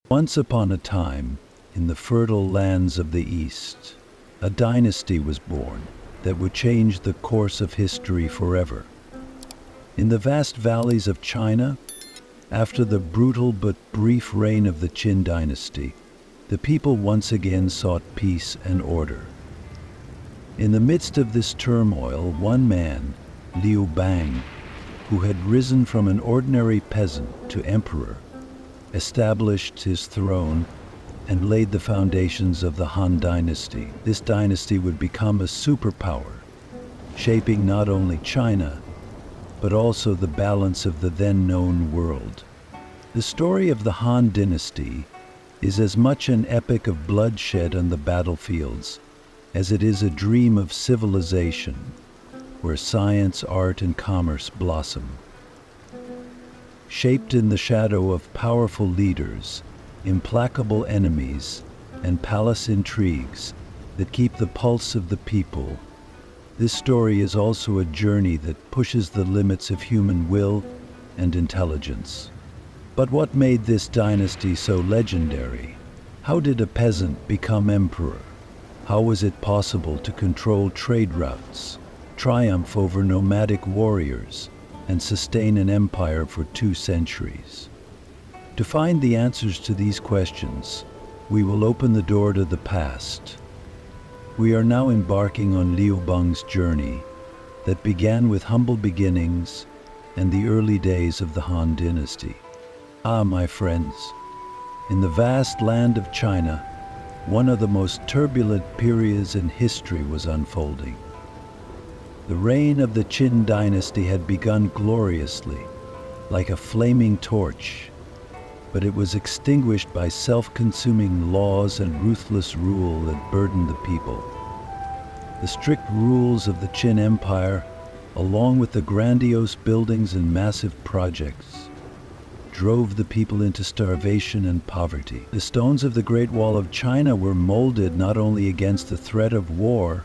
Once upon a time, in the fertile lands of the East, a dynasty was born that would change the course of history forever. In the vast valleys of China, after the brutal but brief reign of the Qin dynasty, the people once again sought peace and order. In the midst of this turmoil, one man, Liu Bang, who had risen from an ordinary peasant to emperor, established his throne and laid the foundations of the Han Dynasty. This dynasty would become a superpower, shaping not only China, but also the balance of the then-known world. The story of the Han Dynasty is as much an epic of bloodshed on the battlefields as it is a dream of civilization, where science, art, and commerce blossom. Shaped in the shadow of powerful leaders, implacable enemies, and palace intrigues that keep the pulse of the people, this story is also a journey that pushes the limits of human will and intelligence. But what made this dynasty so legendary? How did a peasant become emperor? How was it possible to control trade routes, triumph over nomadic warriors, and sustain an empire for 2 centuries? To find the answers to these questions, we will open the door to the past. We are now embarking on Liu Bang's journey that began with humble beginnings and the early days of the Han Dynasty. Ah, my friends, in the vast land of China, one of the most turbulent periods in history was unfolding. The reign of the Qin dynasty had begun gloriously, like a flaming torch, but it was extinguished by self-consuming laws and ruthless rule that burdened the people. The strict rules of the Qin Empire, along with the grandiose buildings and massive projects, drove the people into starvation and poverty. The stones of the Great Wall of China were molded not only against the threat of war,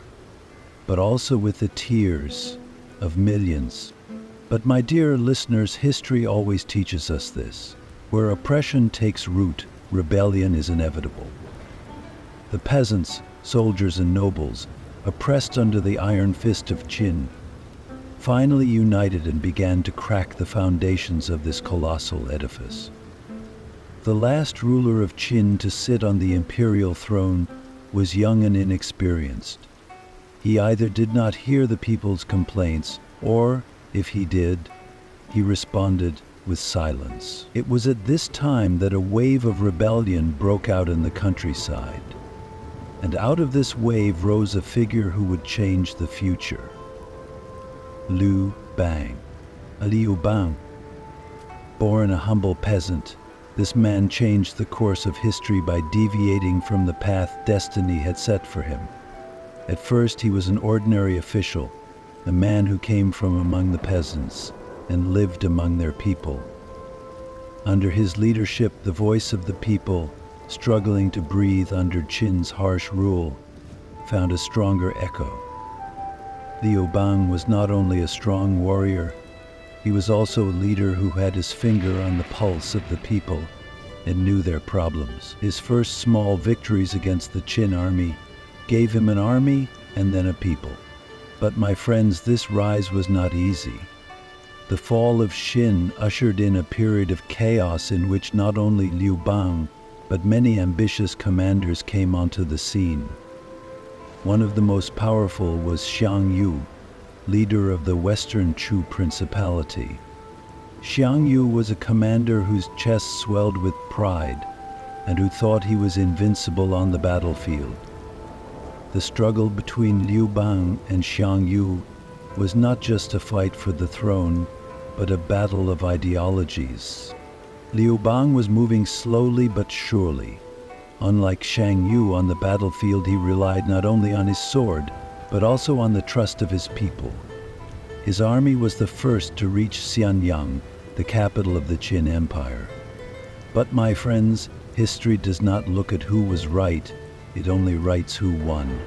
but also with the tears of millions. But my dear listeners, history always teaches us this. Where oppression takes root, rebellion is inevitable. The peasants, soldiers, and nobles, oppressed under the iron fist of Qin, finally united and began to crack the foundations of this colossal edifice. The last ruler of Qin to sit on the imperial throne was young and inexperienced. He either did not hear the people's complaints, or, if he did, he responded with silence. It was at this time that a wave of rebellion broke out in the countryside. And out of this wave rose a figure who would change the future. Liu Bang. Liu Bang. Born a humble peasant, this man changed the course of history by deviating from the path destiny had set for him. At first he was an ordinary official, a man who came from among the peasants and lived among their people. Under his leadership, the voice of the people, struggling to breathe under Qin's harsh rule, found a stronger echo. Liu Bang was not only a strong warrior, he was also a leader who had his finger on the pulse of the people and knew their problems. His first small victories against the Qin army gave him an army and then a people. But my friends, this rise was not easy. The fall of Qin ushered in a period of chaos in which not only Liu Bang, but many ambitious commanders came onto the scene. One of the most powerful was Xiang Yu, leader of the Western Chu Principality. Xiang Yu was a commander whose chest swelled with pride and who thought he was invincible on the battlefield. The struggle between Liu Bang and Xiang Yu was not just a fight for the throne, but a battle of ideologies. Liu Bang was moving slowly but surely. Unlike Xiang Yu on the battlefield, he relied not only on his sword, but also on the trust of his people. His army was the first to reach Xianyang, the capital of the Qin Empire. But my friends, history does not look at who was right, it only writes who won.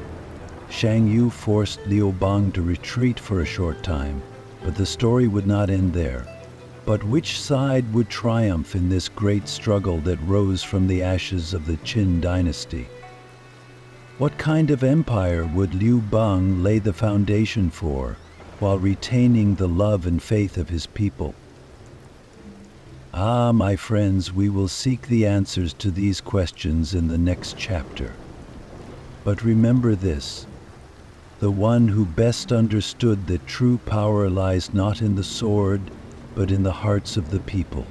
Shang Yu forced Liu Bang to retreat for a short time, but the story would not end there. But which side would triumph in this great struggle that rose from the ashes of the Qin dynasty? What kind of empire would Liu Bang lay the foundation for, while retaining the love and faith of his people? Ah, my friends, we will seek the answers to these questions in the next chapter. But remember this: the one who best understood that true power lies not in the sword, but in the hearts of the people,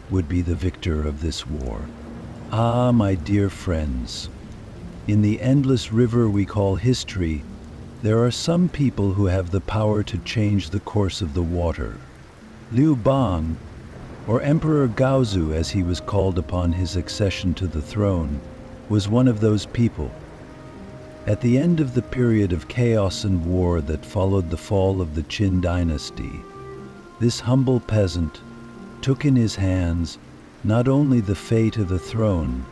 would be the victor of this war. Ah, my dear friends, in the endless river we call history, there are some people who have the power to change the course of the water. Liu Bang, or Emperor Gaozu as he was called upon his accession to the throne, was one of those people. At the end of the period of chaos and war that followed the fall of the Qin dynasty, this humble peasant took in his hands not only the fate of the throne,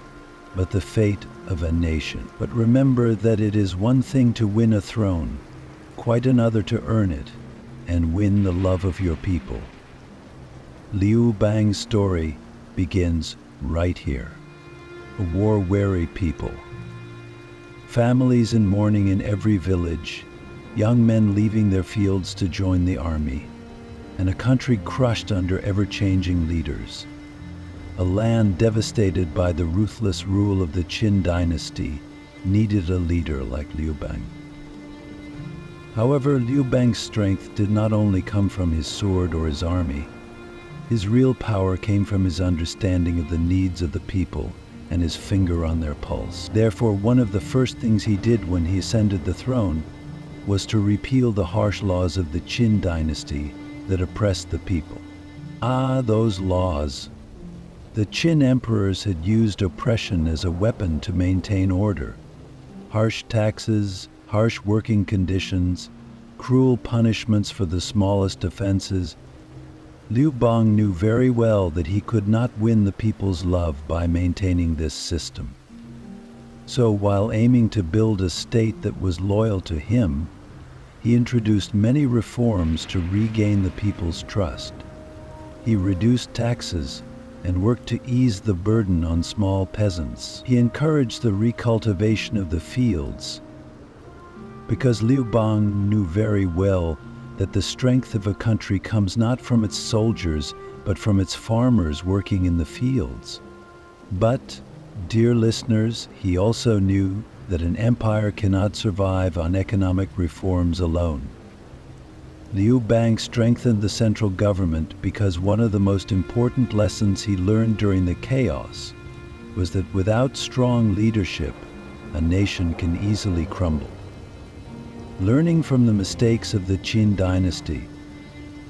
but the fate of a nation. But remember that it is one thing to win a throne, quite another to earn it and win the love of your people. Liu Bang's story begins right here. A war-weary people. Families in mourning in every village, young men leaving their fields to join the army, and a country crushed under ever-changing leaders. A land devastated by the ruthless rule of the Qin dynasty needed a leader like Liu Bang. However, Liu Bang's strength did not only come from his sword or his army. His real power came from his understanding of the needs of the people and his finger on their pulse. Therefore, one of the first things he did when he ascended the throne was to repeal the harsh laws of the Qin dynasty that oppressed the people. Ah, those laws! The Qin emperors had used oppression as a weapon to maintain order. Harsh taxes, harsh working conditions, cruel punishments for the smallest offenses. Liu Bang knew very well that he could not win the people's love by maintaining this system. So while aiming to build a state that was loyal to him, he introduced many reforms to regain the people's trust. He reduced taxes and worked to ease the burden on small peasants. He encouraged the recultivation of the fields, because Liu Bang knew very well that the strength of a country comes not from its soldiers, but from its farmers working in the fields. But, dear listeners, he also knew that an empire cannot survive on economic reforms alone. Liu Bang strengthened the central government because one of the most important lessons he learned during the chaos was that without strong leadership, a nation can easily crumble. Learning from the mistakes of the Qin dynasty,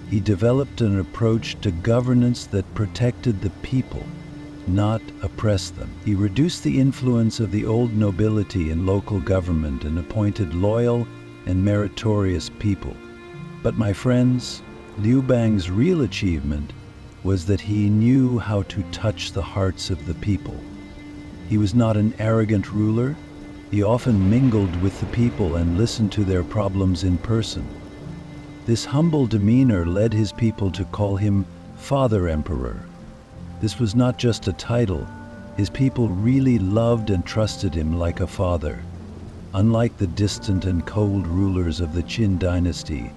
he developed an approach to governance that protected the people, not oppressed them. He reduced the influence of the old nobility in local government and appointed loyal and meritorious people. But my friends, Liu Bang's real achievement was that he knew how to touch the hearts of the people. He was not an arrogant ruler. He often mingled with the people and listened to their problems in person. This humble demeanor led his people to call him Father Emperor. This was not just a title. His people really loved and trusted him like a father. Unlike the distant and cold rulers of the Qin dynasty,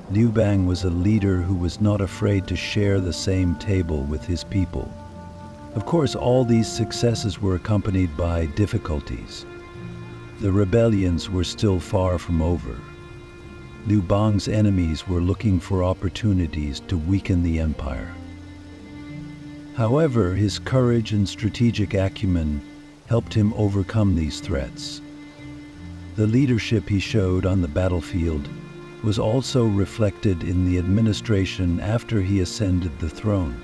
Liu Bang was a leader who was not afraid to share the same table with his people. Of course, all these successes were accompanied by difficulties. The rebellions were still far from over. Liu Bang's enemies were looking for opportunities to weaken the empire. However, his courage and strategic acumen helped him overcome these threats. The leadership he showed on the battlefield was also reflected in the administration after he ascended the throne.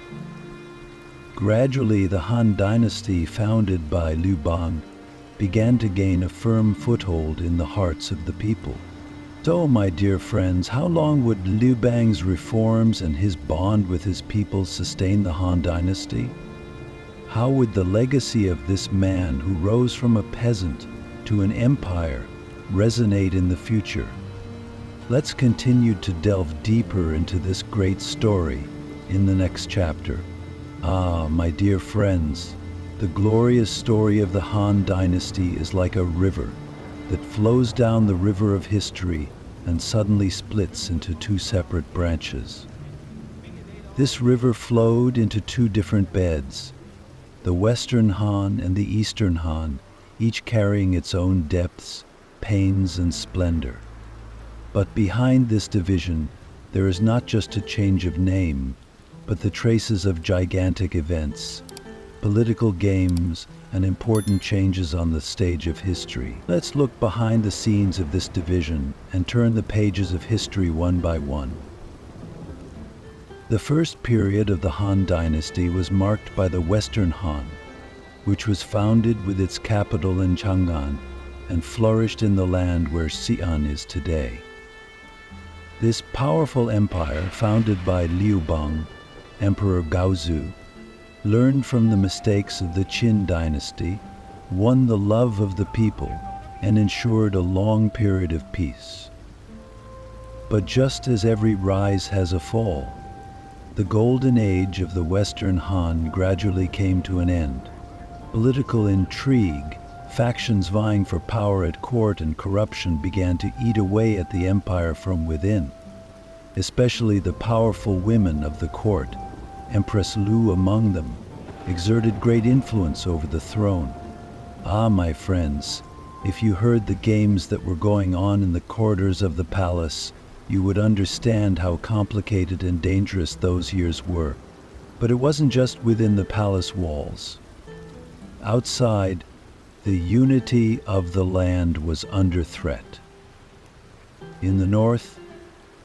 Gradually, the Han Dynasty, founded by Liu Bang, began to gain a firm foothold in the hearts of the people. So, my dear friends, how long would Liu Bang's reforms and his bond with his people sustain the Han Dynasty? How would the legacy of this man who rose from a peasant to an empire resonate in the future. Let's continue to delve deeper into this great story in the next chapter. My dear friends, the glorious story of the Han Dynasty is like a river that flows down the river of history and suddenly splits into two separate branches. This river flowed into two different beds, the Western Han and the Eastern Han, each carrying its own depths, pains, and splendor. But behind this division, there is not just a change of name, but the traces of gigantic events, political games, and important changes on the stage of history. Let's look behind the scenes of this division and turn the pages of history one by one. The first period of the Han Dynasty was marked by the Western Han, which was founded with its capital in Chang'an and flourished in the land where Xi'an is today. This powerful empire, founded by Liu Bang, Emperor Gaozu, learned from the mistakes of the Qin dynasty, won the love of the people, and ensured a long period of peace. But just as every rise has a fall, the golden age of the Western Han gradually came to an end. Political intrigue, factions vying for power at court, and corruption began to eat away at the empire from within. Especially the powerful women of the court, Empress Lu among them, exerted great influence over the throne. My friends, if you heard the games that were going on in the corridors of the palace, you would understand how complicated and dangerous those years were. But it wasn't just within the palace walls. Outside, the unity of the land was under threat. In the north,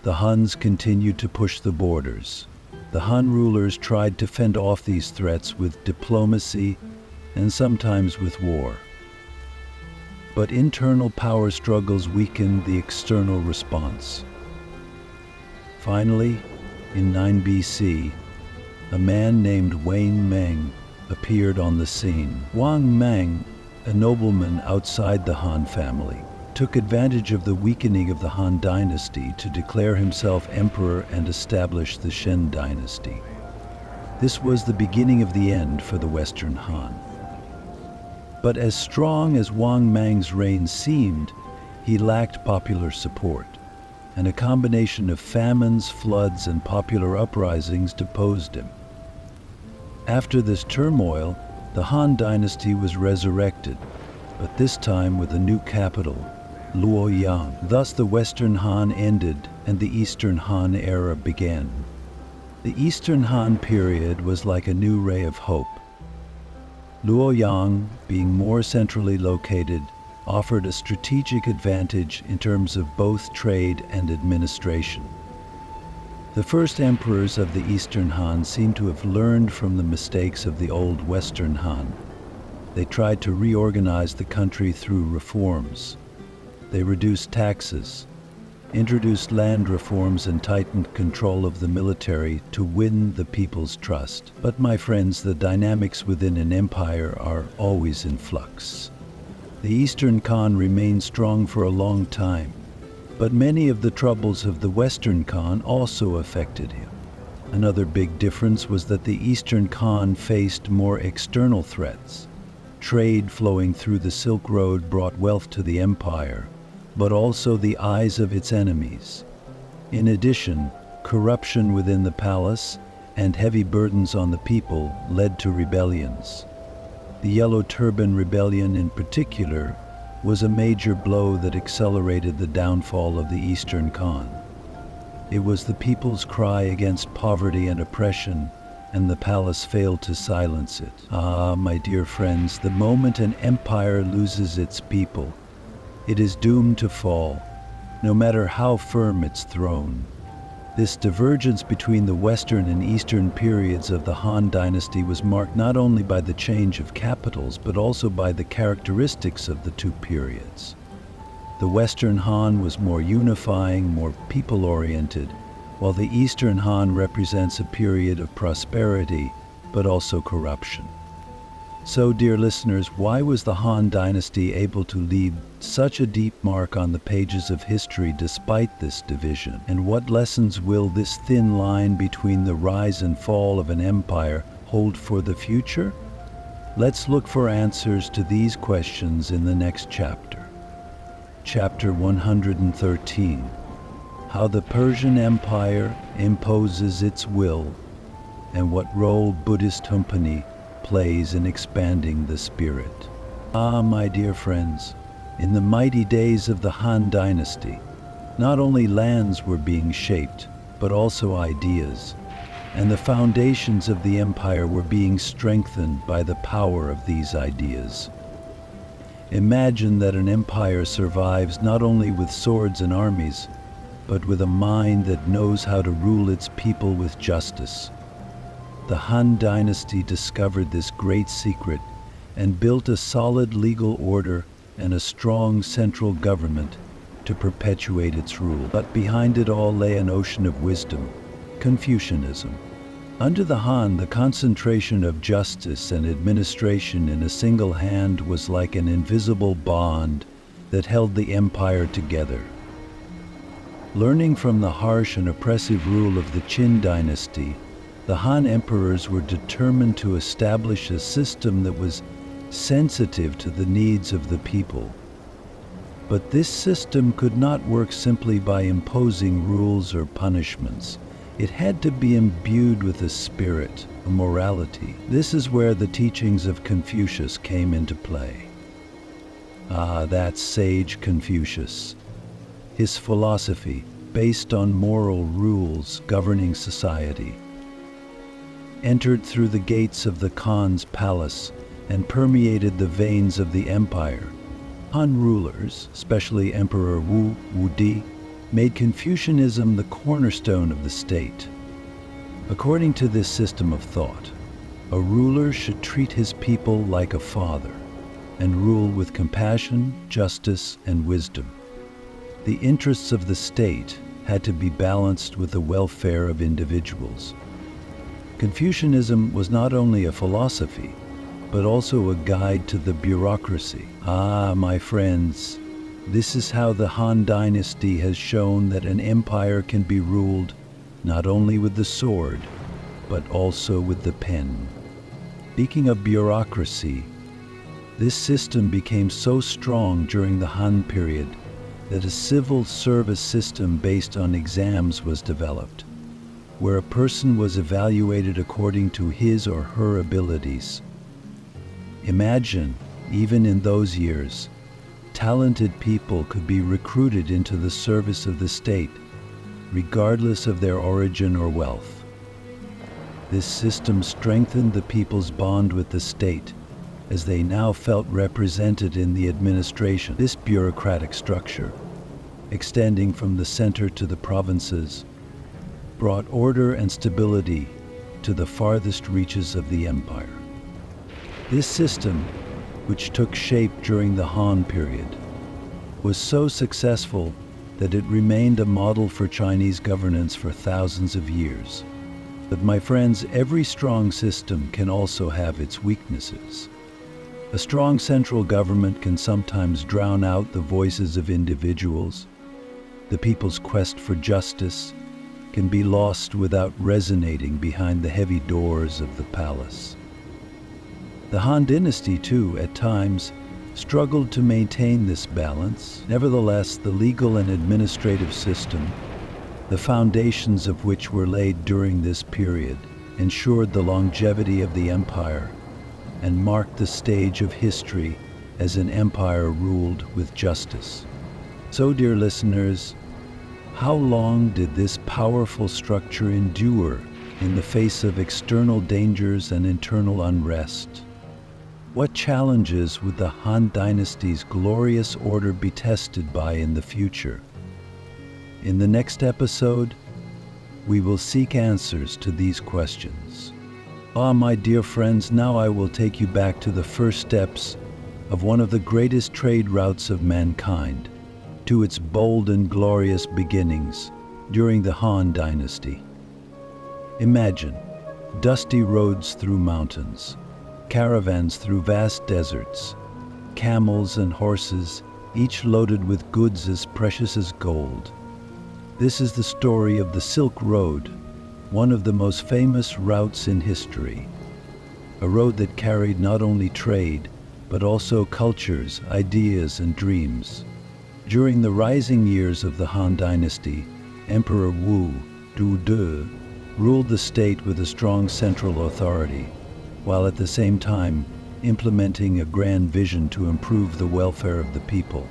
the Huns continued to push the borders. The Han rulers tried to fend off these threats with diplomacy and sometimes with war. But internal power struggles weakened the external response. Finally, in 9 BC, a man named Wang Meng appeared on the scene. Wang Meng, a nobleman outside the Han family, took advantage of the weakening of the Han Dynasty to declare himself emperor and establish the Shen Dynasty. This was the beginning of the end for the Western Han. But as strong as Wang Meng's reign seemed, he lacked popular support, and a combination of famines, floods, and popular uprisings deposed him. After this turmoil, the Han Dynasty was resurrected, but this time with a new capital, Luoyang. Thus the Western Han ended and the Eastern Han era began. The Eastern Han period was like a new ray of hope. Luoyang, being more centrally located, offered a strategic advantage in terms of both trade and administration. The first emperors of the Eastern Han seem to have learned from the mistakes of the old Western Han. They tried to reorganize the country through reforms. They reduced taxes, introduced land reforms, and tightened control of the military to win the people's trust. But my friends, the dynamics within an empire are always in flux. The Eastern Khan remained strong for a long time, but many of the troubles of the Western Khan also affected him. Another big difference was that the Eastern Khan faced more external threats. Trade flowing through the Silk Road brought wealth to the empire, but also the eyes of its enemies. In addition, corruption within the palace and heavy burdens on the people led to rebellions. The Yellow Turban Rebellion in particular was a major blow that accelerated the downfall of the Eastern Khan. It was the people's cry against poverty and oppression, and the palace failed to silence it. My dear friends, the moment an empire loses its people, it is doomed to fall, no matter how firm its throne. This divergence between the Western and Eastern periods of the Han Dynasty was marked not only by the change of capitals, but also by the characteristics of the two periods. The Western Han was more unifying, more people-oriented, while the Eastern Han represents a period of prosperity, but also corruption. So, dear listeners, why was the Han Dynasty able to leave such a deep mark on the pages of history despite this division? And what lessons will this thin line between the rise and fall of an empire hold for the future? Let's look for answers to these questions in the next chapter. Chapter 113. How the Persian Empire imposes its will, and what role Buddhist Humpani plays in expanding the spirit. Ah, my dear friends, in the mighty days of the Han Dynasty, not only lands were being shaped, but also ideas, and the foundations of the empire were being strengthened by the power of these ideas. Imagine that an empire survives not only with swords and armies, but with a mind that knows how to rule its people with justice. The Han Dynasty discovered this great secret and built a solid legal order and a strong central government to perpetuate its rule. But behind it all lay an ocean of wisdom, Confucianism. Under the Han, the concentration of justice and administration in a single hand was like an invisible bond that held the empire together. Learning from the harsh and oppressive rule of the Qin dynasty, the Han emperors were determined to establish a system that was sensitive to the needs of the people. But this system could not work simply by imposing rules or punishments. It had to be imbued with a spirit, a morality. This is where the teachings of Confucius came into play. Ah, that sage Confucius. His philosophy, based on moral rules governing society, entered through the gates of the Khan's palace and permeated the veins of the empire. Han rulers, especially Emperor Wu Wudi, made Confucianism the cornerstone of the state. According to this system of thought, a ruler should treat his people like a father and rule with compassion, justice, and wisdom. The interests of the state had to be balanced with the welfare of individuals. Confucianism was not only a philosophy, but also a guide to the bureaucracy. Ah, my friends, this is how the Han Dynasty has shown that an empire can be ruled not only with the sword, but also with the pen. Speaking of bureaucracy, this system became so strong during the Han period that a civil service system based on exams was developed, where a person was evaluated according to his or her abilities. Imagine, even in those years, talented people could be recruited into the service of the state, regardless of their origin or wealth. This system strengthened the people's bond with the state, as they now felt represented in the administration. This bureaucratic structure, extending from the center to the provinces, brought order and stability to the farthest reaches of the empire. This system, which took shape during the Han period, was so successful that it remained a model for Chinese governance for thousands of years. But my friends, every strong system can also have its weaknesses. A strong central government can sometimes drown out the voices of individuals. The people's quest for justice can be lost without resonating behind the heavy doors of the palace. The Han Dynasty, too, at times, struggled to maintain this balance. Nevertheless, the legal and administrative system, the foundations of which were laid during this period, ensured the longevity of the empire and marked the stage of history as an empire ruled with justice. So, dear listeners, how long did this powerful structure endure in the face of external dangers and internal unrest? What challenges would the Han Dynasty's glorious order be tested by in the future? In the next episode, we will seek answers to these questions. Ah, my dear friends, now I will take you back to the first steps of one of the greatest trade routes of mankind, to its bold and glorious beginnings during the Han Dynasty. Imagine dusty roads through mountains, caravans through vast deserts, camels and horses, each loaded with goods as precious as gold. This is the story of the Silk Road, one of the most famous routes in history. A road that carried not only trade, but also cultures, ideas, and dreams. During the rising years of the Han Dynasty, Emperor Wu Du ruled the state with a strong central authority, while at the same time implementing a grand vision to improve the welfare of the people.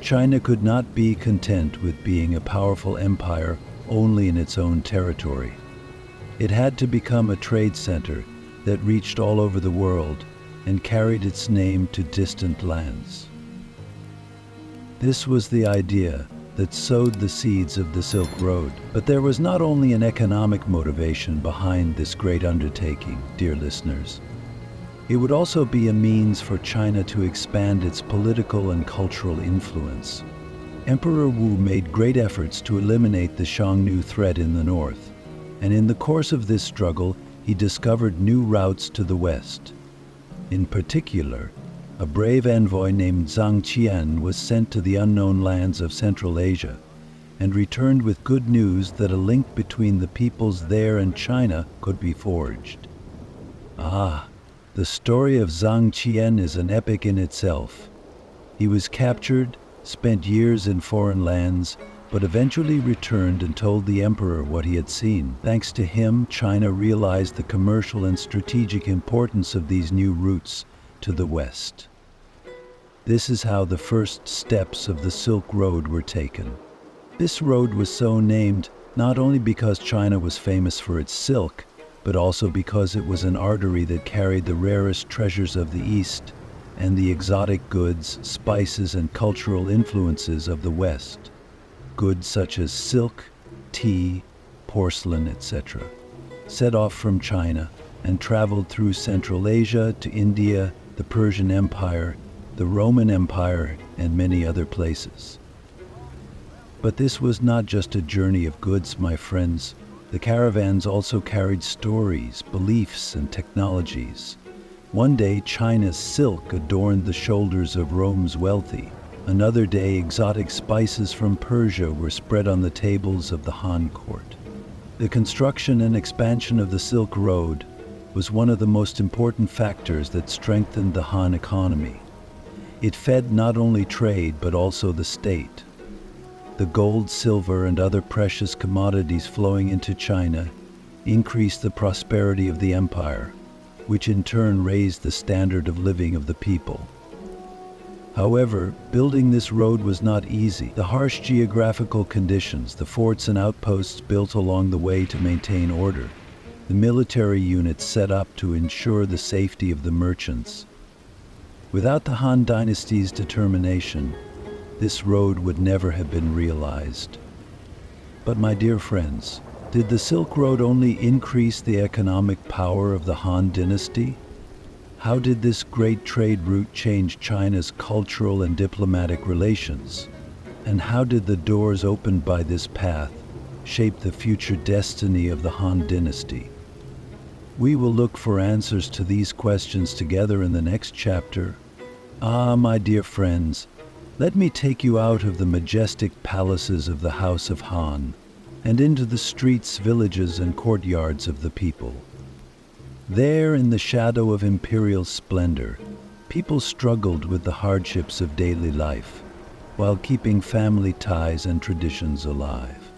China could not be content with being a powerful empire only in its own territory. It had to become a trade center that reached all over the world and carried its name to distant lands. This was the idea that sowed the seeds of the Silk Road. But there was not only an economic motivation behind this great undertaking, dear listeners. It would also be a means for China to expand its political and cultural influence. Emperor Wu made great efforts to eliminate the Xiongnu threat in the north, and in the course of this struggle, he discovered new routes to the west. In particular, a brave envoy named Zhang Qian was sent to the unknown lands of Central Asia and returned with good news that a link between the peoples there and China could be forged. The story of Zhang Qian is an epic in itself. He was captured, spent years in foreign lands, but eventually returned and told the emperor what he had seen. Thanks to him, China realized the commercial and strategic importance of these new routes to the west. This is how the first steps of the Silk Road were taken. This road was so named not only because China was famous for its silk, but also because it was an artery that carried the rarest treasures of the East and the exotic goods, spices, and cultural influences of the West. Goods such as silk, tea, porcelain, etc., set off from China and traveled through Central Asia to India, the Persian Empire, the Roman Empire, and many other places. But this was not just a journey of goods, my friends. The caravans also carried stories, beliefs, and technologies. One day, China's silk adorned the shoulders of Rome's wealthy. Another day, exotic spices from Persia were spread on the tables of the Han court. The construction and expansion of the Silk Road was one of the most important factors that strengthened the Han economy. It fed not only trade, but also the state. The gold, silver, and other precious commodities flowing into China increased the prosperity of the empire, which in turn raised the standard of living of the people. However, building this road was not easy. The harsh geographical conditions, the forts and outposts built along the way to maintain order, the military units set up to ensure the safety of the merchants. Without the Han Dynasty's determination, this road would never have been realized. But my dear friends, did the Silk Road only increase the economic power of the Han Dynasty? How did this great trade route change China's cultural and diplomatic relations? And how did the doors opened by this path shape the future destiny of the Han Dynasty? We will look for answers to these questions together in the next chapter. My dear friends, let me take you out of the majestic palaces of the House of Han and into the streets, villages, and courtyards of the people. There, in the shadow of imperial splendor, people struggled with the hardships of daily life while keeping family ties and traditions alive.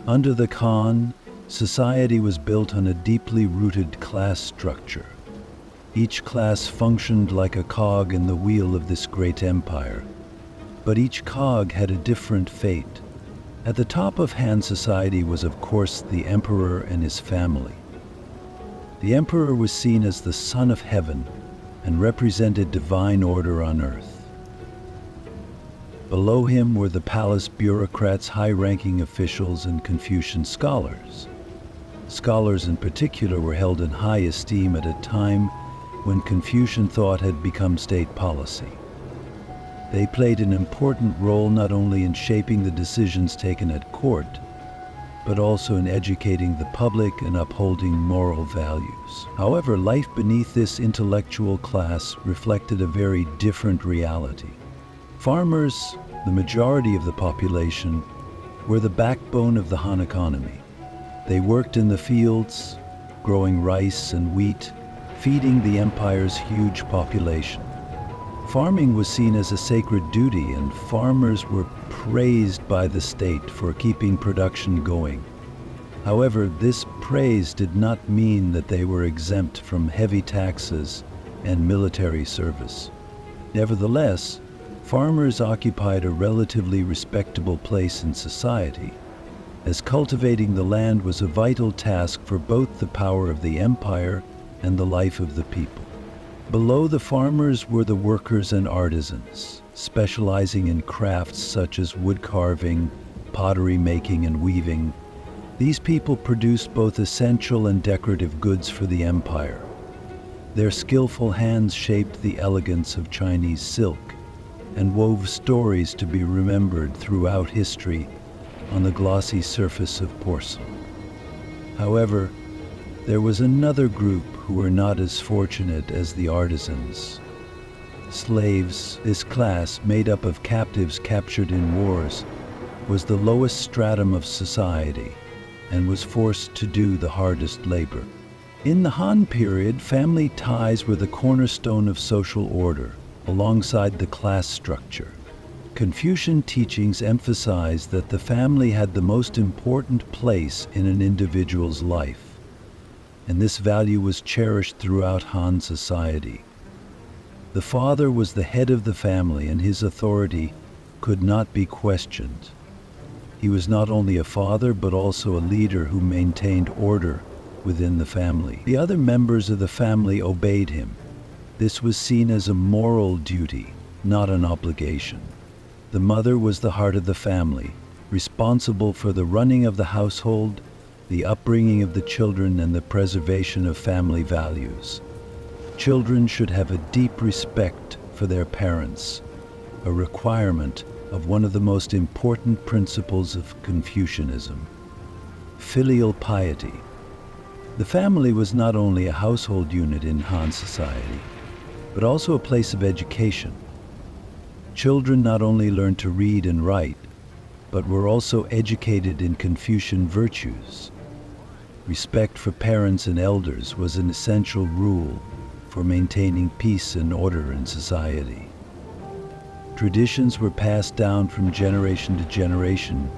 Under the Khan, society was built on a deeply rooted class structure. Each class functioned like a cog in the wheel of this great empire, but each cog had a different fate. At the top of Han society was, of course, the emperor and his family. The emperor was seen as the son of heaven and represented divine order on earth. Below him were the palace bureaucrats, high-ranking officials, and Confucian scholars. Scholars in particular were held in high esteem at a time when Confucian thought had become state policy. They played an important role not only in shaping the decisions taken at court, but also in educating the public and upholding moral values. However, life beneath this intellectual class reflected a very different reality. Farmers, the majority of the population, were the backbone of the Han economy. They worked in the fields, growing rice and wheat, feeding the empire's huge population. Farming was seen as a sacred duty, and farmers were praised by the state for keeping production going. However, this praise did not mean that they were exempt from heavy taxes and military service. Nevertheless, farmers occupied a relatively respectable place in society, as cultivating the land was a vital task for both the power of the empire and the life of the people. Below the farmers were the workers and artisans, specializing in crafts such as wood carving, pottery making, and weaving. These people produced both essential and decorative goods for the empire. Their skillful hands shaped the elegance of Chinese silk and wove stories to be remembered throughout history on the glossy surface of porcelain. However, there was another group who were not as fortunate as the artisans. Slaves, this class, made up of captives captured in wars, was the lowest stratum of society and was forced to do the hardest labor. In the Han period, family ties were the cornerstone of social order, alongside the class structure. Confucian teachings emphasized that the family had the most important place in an individual's life, and this value was cherished throughout Han society. The father was the head of the family, and his authority could not be questioned. He was not only a father, but also a leader who maintained order within the family. The other members of the family obeyed him. This was seen as a moral duty, not an obligation. The mother was the heart of the family, responsible for the running of the household, the upbringing of the children, and the preservation of family values. Children should have a deep respect for their parents, a requirement of one of the most important principles of Confucianism: filial piety. The family was not only a household unit in Han society, but also a place of education. Children not only learned to read and write, but were also educated in Confucian virtues. Respect for parents and elders was an essential rule for maintaining peace and order in society. Traditions were passed down from generation to generation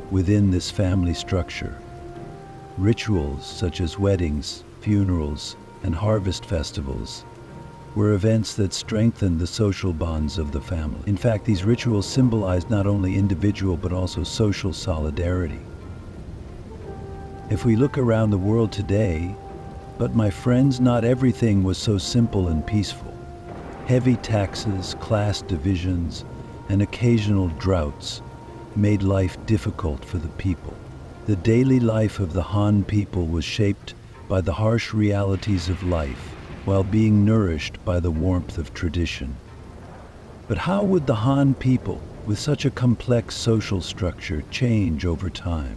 within this family structure. Rituals such as weddings, funerals, and harvest festivals were events that strengthened the social bonds of the family. In fact, these rituals symbolized not only individual but also social solidarity. If we look around the world today, but my friends, not everything was so simple and peaceful. Heavy taxes, class divisions, and occasional droughts made life difficult for the people. The daily life of the Han people was shaped by the harsh realities of life, while being nourished by the warmth of tradition. But how would the Han people, with such a complex social structure, change over time?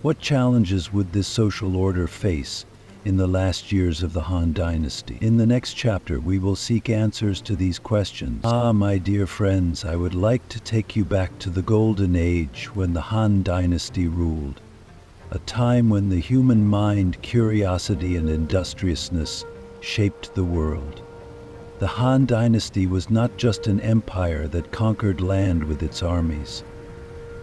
What challenges would this social order face in the last years of the Han Dynasty? In the next chapter, we will seek answers to these questions. My dear friends, I would like to take you back to the golden age when the Han Dynasty ruled, a time when the human mind, curiosity, and industriousness shaped the world. The Han Dynasty was not just an empire that conquered land with its armies.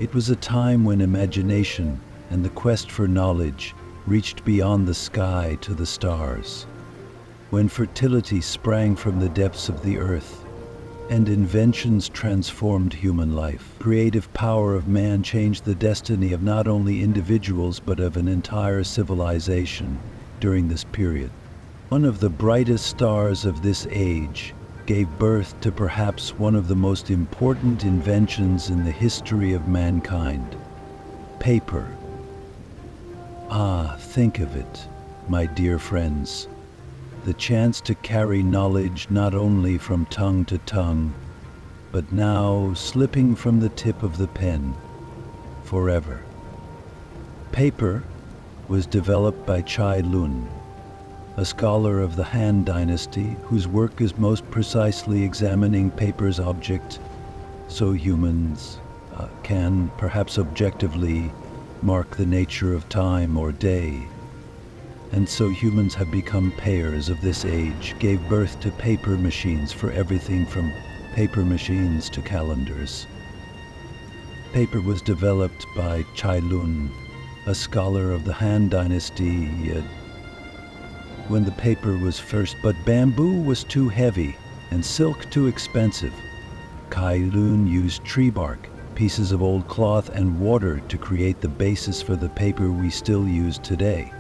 It was a time when imagination and the quest for knowledge reached beyond the sky to the stars, when fertility sprang from the depths of the earth, and inventions transformed human life. Creative power of man changed the destiny of not only individuals but of an entire civilization during this period. One of the brightest stars of this age gave birth to perhaps one of the most important inventions in the history of mankind: paper. Think of it, my dear friends. The chance to carry knowledge not only from tongue to tongue, but now slipping from the tip of the pen forever. Paper was developed by Cai Lun, a scholar of the Han Dynasty whose work is most precisely examining paper's object, so humans can, perhaps objectively, mark the nature of time or day. And so humans have become payers of this age, gave birth to paper machines for everything from paper machines to calendars. Paper was developed by Cai Lun, a scholar of the Han Dynasty, when the paper was first, but bamboo was too heavy and silk too expensive. Cai Lun used tree bark, pieces of old cloth, and water to create the basis for the paper we still use today.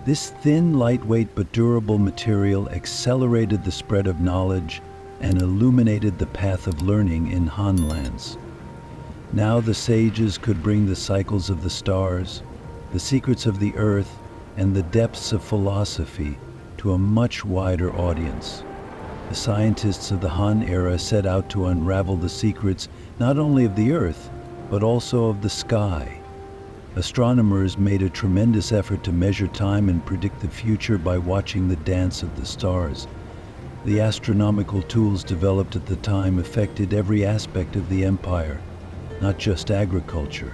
This thin, lightweight, but durable material accelerated the spread of knowledge and illuminated the path of learning in Han lands. Now the sages could bring the cycles of the stars, the secrets of the earth, and the depths of philosophy to a much wider audience. The scientists of the Han era set out to unravel the secrets not only of the earth, but also of the sky. Astronomers made a tremendous effort to measure time and predict the future by watching the dance of the stars. The astronomical tools developed at the time affected every aspect of the empire, not just agriculture.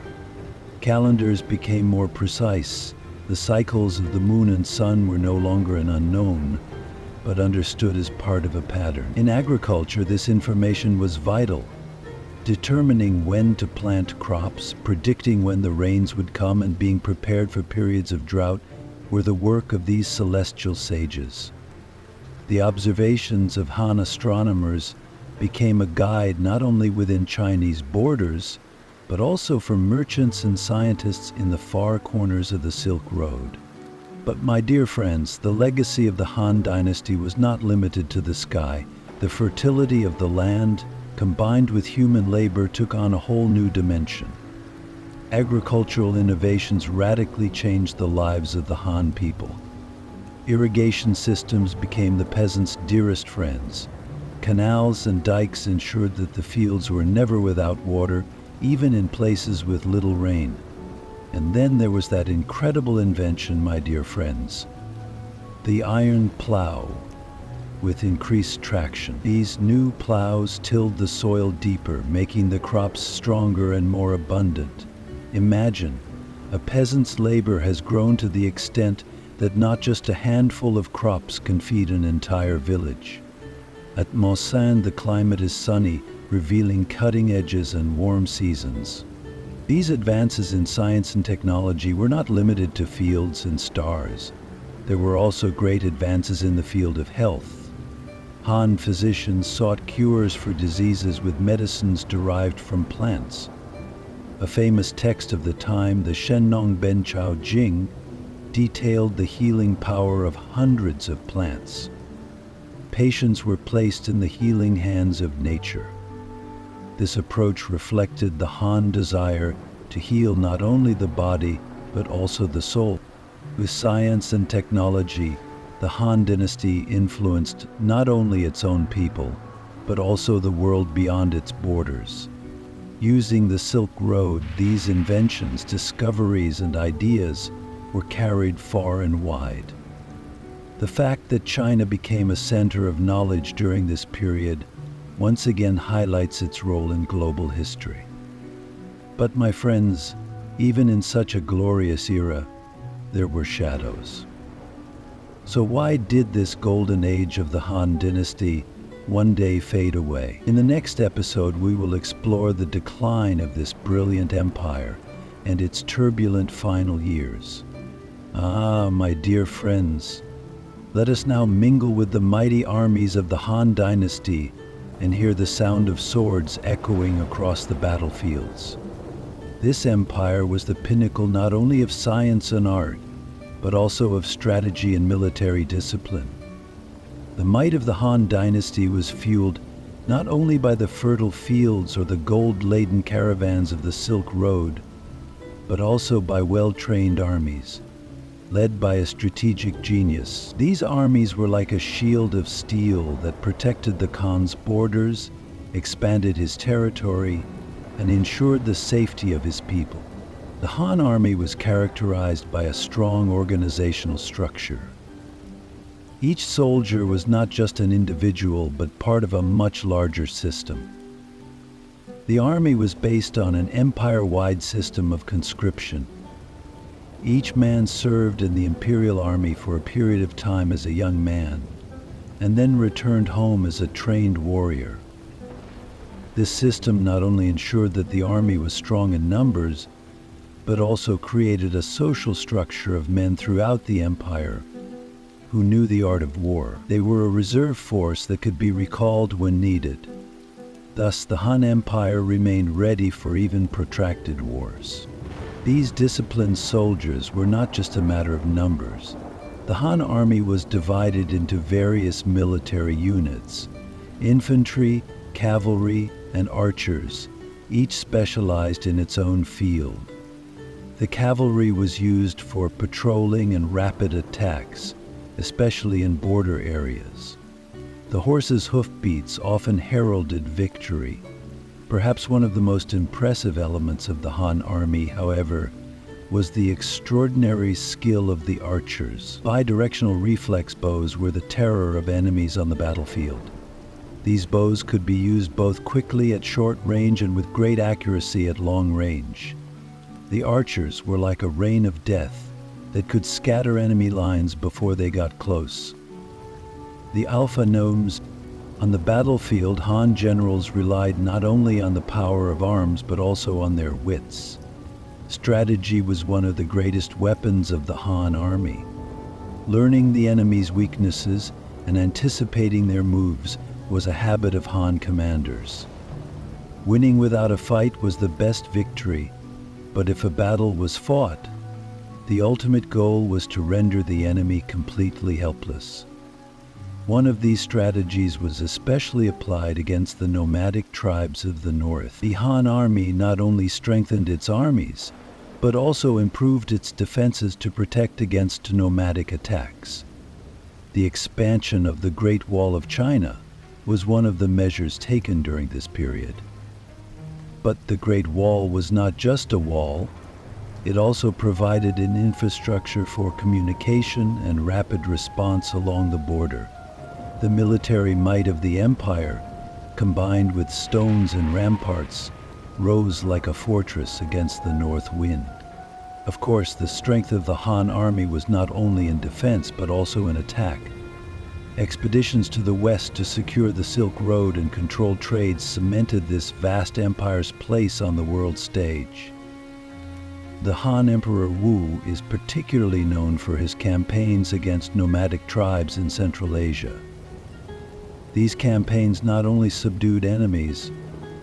Calendars became more precise. The cycles of the moon and sun were no longer an unknown, but understood as part of a pattern. In agriculture, this information was vital. Determining when to plant crops, predicting when the rains would come, and being prepared for periods of drought were the work of these celestial sages. The observations of Han astronomers became a guide not only within Chinese borders, but also for merchants and scientists in the far corners of the Silk Road. But my dear friends, the legacy of the Han Dynasty was not limited to the sky. The fertility of the land, combined with human labor, took on a whole new dimension. Agricultural innovations radically changed the lives of the Han people. Irrigation systems became the peasants' dearest friends. Canals and dikes ensured that the fields were never without water, even in places with little rain. And then there was that incredible invention, my dear friends, the iron plow. With increased traction, these new plows tilled the soil deeper, making the crops stronger and more abundant. Imagine, a peasant's labor has grown to the extent that not just a handful of crops can feed an entire village. At Monsanto, the climate is sunny, revealing cutting edges and warm seasons. These advances in science and technology were not limited to fields and stars. There were also great advances in the field of health. Han physicians sought cures for diseases with medicines derived from plants. A famous text of the time, the Shennong Benchao Jing, detailed the healing power of hundreds of plants. Patients were placed in the healing hands of nature. This approach reflected the Han desire to heal not only the body, but also the soul. With science and technology, the Han Dynasty influenced not only its own people, but also the world beyond its borders. Using the Silk Road, these inventions, discoveries, and ideas were carried far and wide. The fact that China became a center of knowledge during this period once again highlights its role in global history. But my friends, even in such a glorious era, there were shadows. So why did this golden age of the Han Dynasty one day fade away? In the next episode, we will explore the decline of this brilliant empire and its turbulent final years. Ah, my dear friends, let us now mingle with the mighty armies of the Han Dynasty and hear the sound of swords echoing across the battlefields. This empire was the pinnacle not only of science and art, but also of strategy and military discipline. The might of the Han Dynasty was fueled not only by the fertile fields or the gold-laden caravans of the Silk Road, but also by well-trained armies, led by a strategic genius. These armies were like a shield of steel that protected the Khan's borders, expanded his territory, and ensured the safety of his people. The Han army was characterized by a strong organizational structure. Each soldier was not just an individual, but part of a much larger system. The army was based on an empire-wide system of conscription. Each man served in the imperial army for a period of time as a young man, and then returned home as a trained warrior. This system not only ensured that the army was strong in numbers, but also created a social structure of men throughout the empire who knew the art of war. They were a reserve force that could be recalled when needed. Thus, the Han Empire remained ready for even protracted wars. These disciplined soldiers were not just a matter of numbers. The Han army was divided into various military units: infantry, cavalry, and archers, each specialized in its own field. The cavalry was used for patrolling and rapid attacks, especially in border areas. The horses' hoofbeats often heralded victory. Perhaps one of the most impressive elements of the Han army, however, was the extraordinary skill of the archers. Bidirectional reflex bows were the terror of enemies on the battlefield. These bows could be used both quickly at short range and with great accuracy at long range. The archers were like a rain of death that could scatter enemy lines before they got close. The Alpha Gnomes. On the battlefield, Han generals relied not only on the power of arms but also on their wits. Strategy was one of the greatest weapons of the Han army. Learning the enemy's weaknesses and anticipating their moves was a habit of Han commanders. Winning without a fight was the best victory, but if a battle was fought, the ultimate goal was to render the enemy completely helpless. One of these strategies was especially applied against the nomadic tribes of the north. The Han army not only strengthened its armies, but also improved its defenses to protect against nomadic attacks. The expansion of the Great Wall of China was one of the measures taken during this period. But the Great Wall was not just a wall. It also provided an infrastructure for communication and rapid response along the border. The military might of the empire, combined with stones and ramparts, rose like a fortress against the north wind. Of course, the strength of the Han army was not only in defense but also in attack. Expeditions to the west to secure the Silk Road and control trade cemented this vast empire's place on the world stage. The Han Emperor Wu is particularly known for his campaigns against nomadic tribes in Central Asia. These campaigns not only subdued enemies,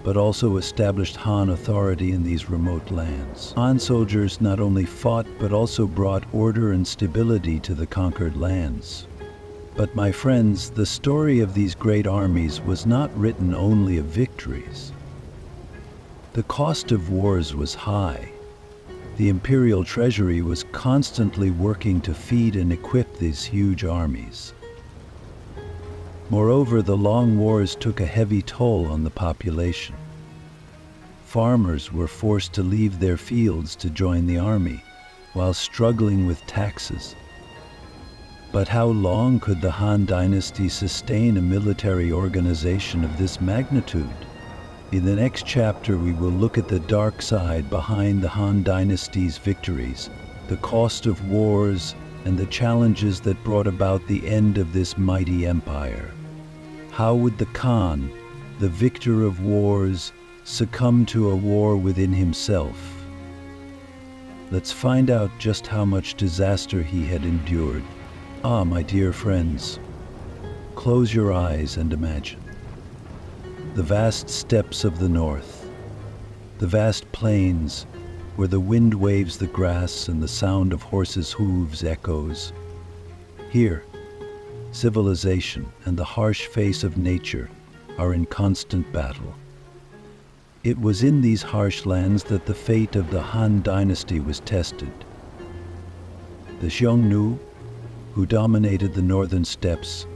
but also established Han authority in these remote lands. Han soldiers not only fought, but also brought order and stability to the conquered lands. But my friends, the story of these great armies was not written only of victories. The cost of wars was high. The imperial treasury was constantly working to feed and equip these huge armies. Moreover, the long wars took a heavy toll on the population. Farmers were forced to leave their fields to join the army, while struggling with taxes. But how long could the Han Dynasty sustain a military organization of this magnitude? In the next chapter, we will look at the dark side behind the Han Dynasty's victories, the cost of wars, and the challenges that brought about the end of this mighty empire. How would the Khan, the victor of wars, succumb to a war within himself? Let's find out just how much disaster he had endured. Ah, my dear friends, close your eyes and imagine. The vast steppes of the north, the vast plains where the wind waves the grass and the sound of horses' hooves echoes. Here, civilization and the harsh face of nature are in constant battle. It was in these harsh lands that the fate of the Han Dynasty was tested. The Xiongnu, who dominated the northern steppes,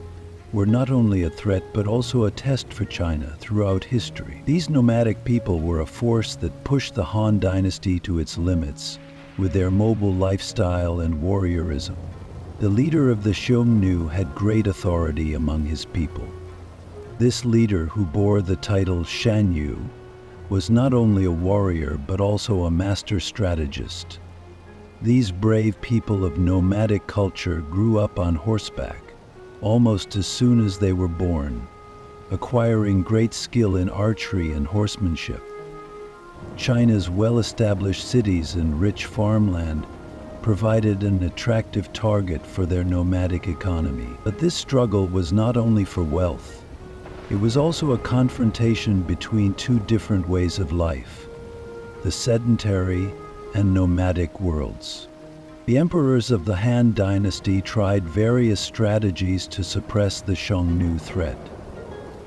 were not only a threat but also a test for China throughout history. These nomadic people were a force that pushed the Han Dynasty to its limits with their mobile lifestyle and warriorism. The leader of the Xiongnu had great authority among his people. This leader, who bore the title Shanyu, was not only a warrior but also a master strategist. These brave people of nomadic culture grew up on horseback almost as soon as they were born, acquiring great skill in archery and horsemanship. China's well-established cities and rich farmland provided an attractive target for their nomadic economy. But this struggle was not only for wealth. It was also a confrontation between two different ways of life, the sedentary and nomadic worlds. The emperors of the Han Dynasty tried various strategies to suppress the Xiongnu threat.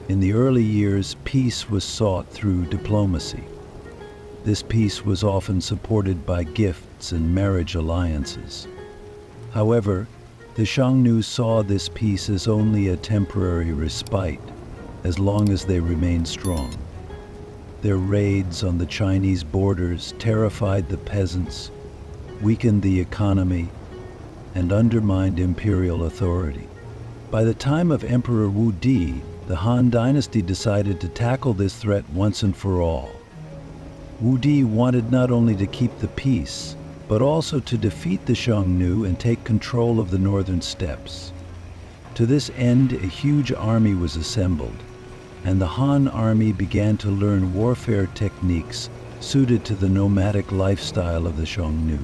In the early years, peace was sought through diplomacy. This peace was often supported by gifts and marriage alliances. However, the Xiongnu saw this peace as only a temporary respite, as long as they remained strong. Their raids on the Chinese borders terrified the peasants, weakened the economy, and undermined imperial authority. By the time of Emperor Wu Di, the Han Dynasty decided to tackle this threat once and for all. Wu Di wanted not only to keep the peace, but also to defeat the Xiongnu and take control of the northern steppes. To this end, a huge army was assembled, and the Han army began to learn warfare techniques suited to the nomadic lifestyle of the Xiongnu.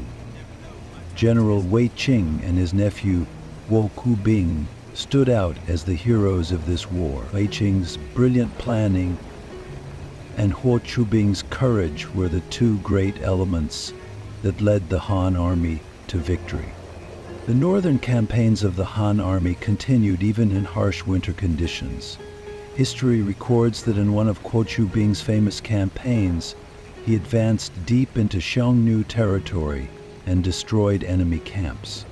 General Wei Qing and his nephew Wu Kubing stood out as the heroes of this war. Wei Qing's brilliant planning and Hu Qubing's courage were the two great elements that led the Han army to victory. The northern campaigns of the Han army continued even in harsh winter conditions. History records that in one of Hu Qubing's famous campaigns, he advanced deep into Xiongnu territory and destroyed enemy camps.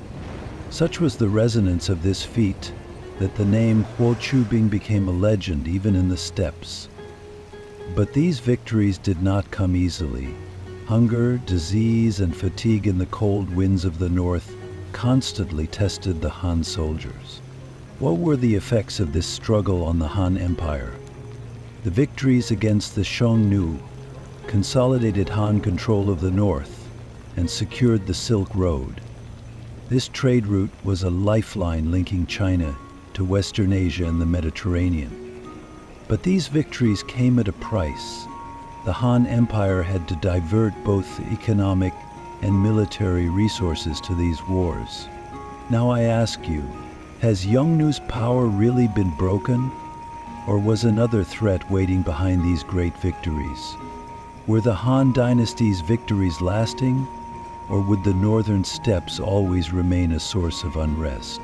Such was the resonance of this feat that the name Hu Qubing became a legend even in the steppes. But these victories did not come easily. Hunger, disease, and fatigue in the cold winds of the north constantly tested the Han soldiers. What were the effects of this struggle on the Han Empire? The victories against the Xiongnu consolidated Han control of the north and secured the Silk Road. This trade route was a lifeline linking China to Western Asia and the Mediterranean. But these victories came at a price. The Han Empire had to divert both economic and military resources to these wars. Now I ask you, has Xiongnu's power really been broken? Or was another threat waiting behind these great victories? Were the Han Dynasty's victories lasting? Or would the northern steppes always remain a source of unrest?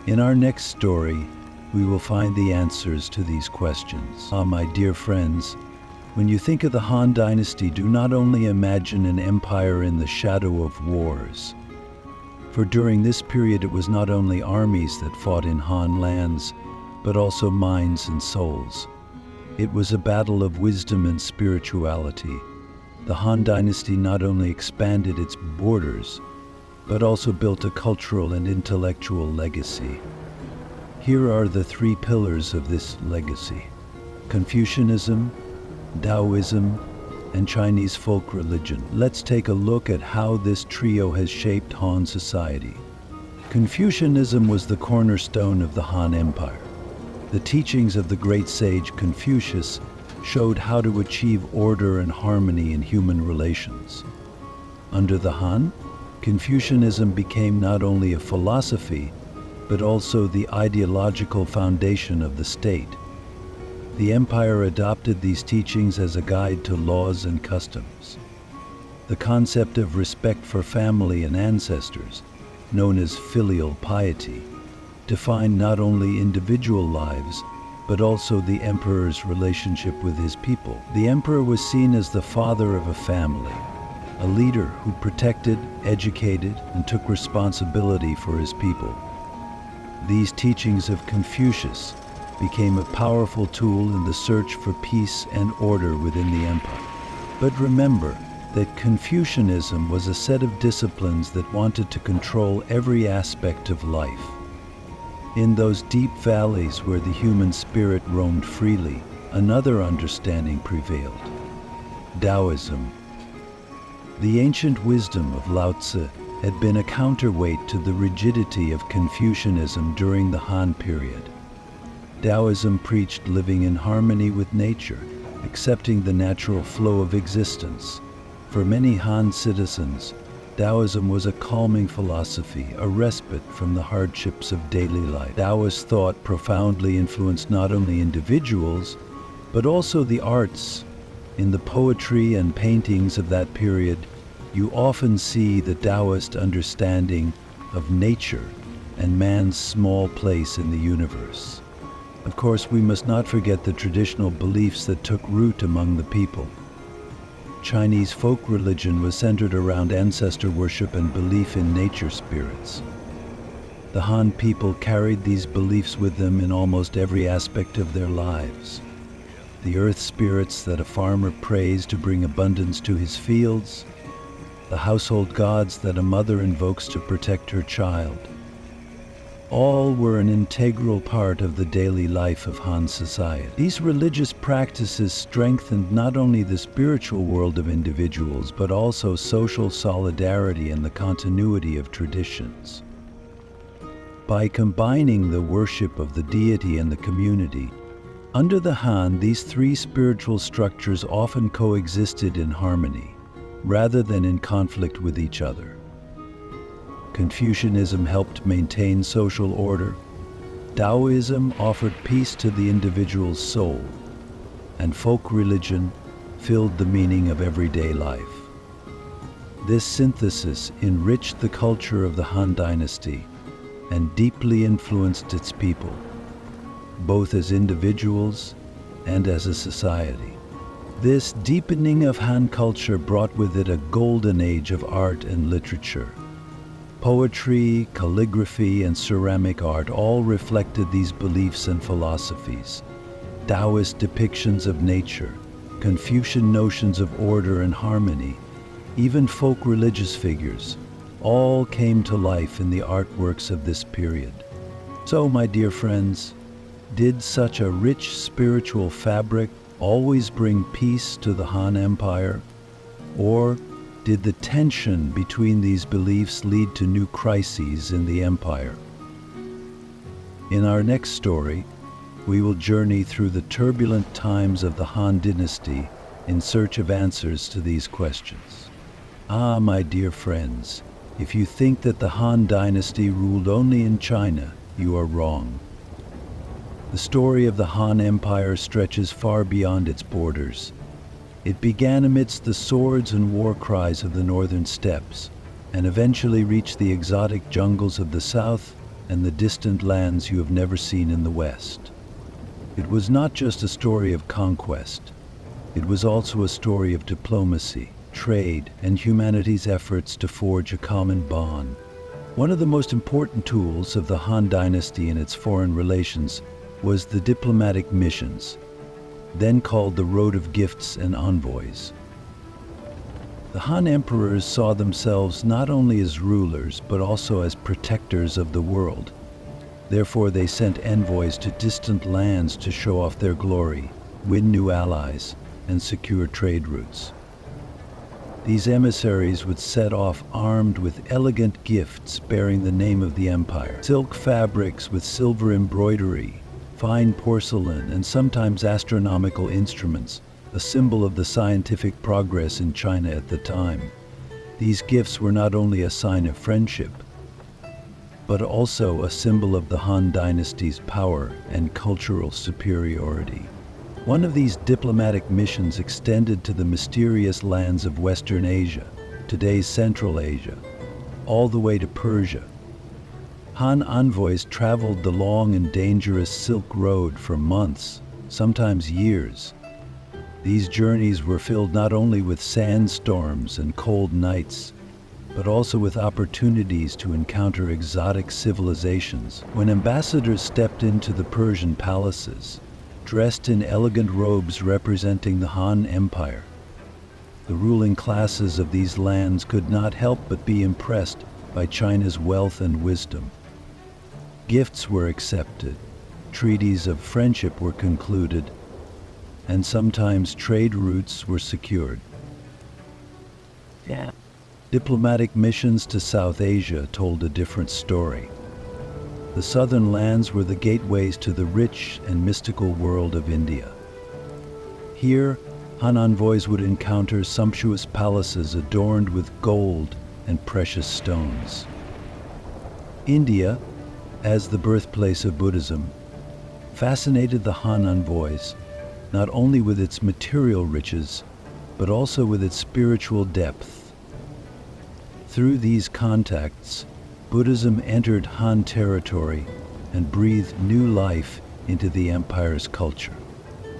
In our next story, we will find the answers to these questions. My dear friends, when you think of the Han Dynasty, do not only imagine an empire in the shadow of wars. For during this period, it was not only armies that fought in Han lands, but also minds and souls. It was a battle of wisdom and spirituality. The Han Dynasty not only expanded its borders, but also built a cultural and intellectual legacy. Here are the three pillars of this legacy: Confucianism, Taoism, and Chinese folk religion. Let's take a look at how this trio has shaped Han society. Confucianism was the cornerstone of the Han Empire. The teachings of the great sage Confucius showed how to achieve order and harmony in human relations. Under the Han, Confucianism became not only a philosophy, but also the ideological foundation of the state. The empire adopted these teachings as a guide to laws and customs. The concept of respect for family and ancestors, known as filial piety, defined not only individual lives, but also the emperor's relationship with his people. The emperor was seen as the father of a family, a leader who protected, educated, and took responsibility for his people. These teachings of Confucius became a powerful tool in the search for peace and order within the empire. But remember that Confucianism was a set of disciplines that wanted to control every aspect of life. In those deep valleys where the human spirit roamed freely, another understanding prevailed: Taoism. The ancient wisdom of Lao Tzu had been a counterweight to the rigidity of Confucianism during the Han period. Taoism preached living in harmony with nature, accepting the natural flow of existence. For many Han citizens, Taoism was a calming philosophy, a respite from the hardships of daily life. Taoist thought profoundly influenced not only individuals, but also the arts. In the poetry and paintings of that period, you often see the Taoist understanding of nature and man's small place in the universe. Of course, we must not forget the traditional beliefs that took root among the people. Chinese folk religion was centered around ancestor worship and belief in nature spirits. The Han people carried these beliefs with them in almost every aspect of their lives. The earth spirits that a farmer prays to bring abundance to his fields, the household gods that a mother invokes to protect her child. All were an integral part of the daily life of Han society. These religious practices strengthened not only the spiritual world of individuals, but also social solidarity and the continuity of traditions. By combining the worship of the deity and the community, under the Han, these three spiritual structures often coexisted in harmony, rather than in conflict with each other. Confucianism helped maintain social order, Taoism offered peace to the individual's soul, and folk religion filled the meaning of everyday life. This synthesis enriched the culture of the Han Dynasty and deeply influenced its people, both as individuals and as a society. This deepening of Han culture brought with it a golden age of art and literature. Poetry, calligraphy, and ceramic art all reflected these beliefs and philosophies. Taoist depictions of nature, Confucian notions of order and harmony, even folk religious figures, all came to life in the artworks of this period. So, my dear friends, did such a rich spiritual fabric always bring peace to the Han Empire? Or did the tension between these beliefs lead to new crises in the empire? In our next story, we will journey through the turbulent times of the Han Dynasty in search of answers to these questions. Ah, my dear friends, if you think that the Han Dynasty ruled only in China, you are wrong. The story of the Han Empire stretches far beyond its borders. It began amidst the swords and war cries of the northern steppes, and eventually reached the exotic jungles of the south and the distant lands you have never seen in the west. It was not just a story of conquest. It was also a story of diplomacy, trade, and humanity's efforts to forge a common bond. One of the most important tools of the Han Dynasty in its foreign relations was the diplomatic missions, then called the Road of Gifts and Envoys. The Han emperors saw themselves not only as rulers, but also as protectors of the world. Therefore, they sent envoys to distant lands to show off their glory, win new allies, and secure trade routes. These emissaries would set off armed with elegant gifts bearing the name of the empire, silk fabrics with silver embroidery, fine porcelain, and sometimes astronomical instruments, a symbol of the scientific progress in China at the time. These gifts were not only a sign of friendship, but also a symbol of the Han Dynasty's power and cultural superiority. One of these diplomatic missions extended to the mysterious lands of Western Asia, today's Central Asia, all the way to Persia. Han envoys traveled the long and dangerous Silk Road for months, sometimes years. These journeys were filled not only with sandstorms and cold nights, but also with opportunities to encounter exotic civilizations. When ambassadors stepped into the Persian palaces, dressed in elegant robes representing the Han Empire, the ruling classes of these lands could not help but be impressed by China's wealth and wisdom. Gifts were accepted, treaties of friendship were concluded, and sometimes trade routes were secured. Diplomatic missions to South Asia told a different story. The southern lands were the gateways to the rich and mystical world of India. Here, Han envoys would encounter sumptuous palaces adorned with gold and precious stones. India, as the birthplace of Buddhism, fascinated the Han envoys not only with its material riches, but also with its spiritual depth. Through these contacts, Buddhism entered Han territory and breathed new life into the empire's culture.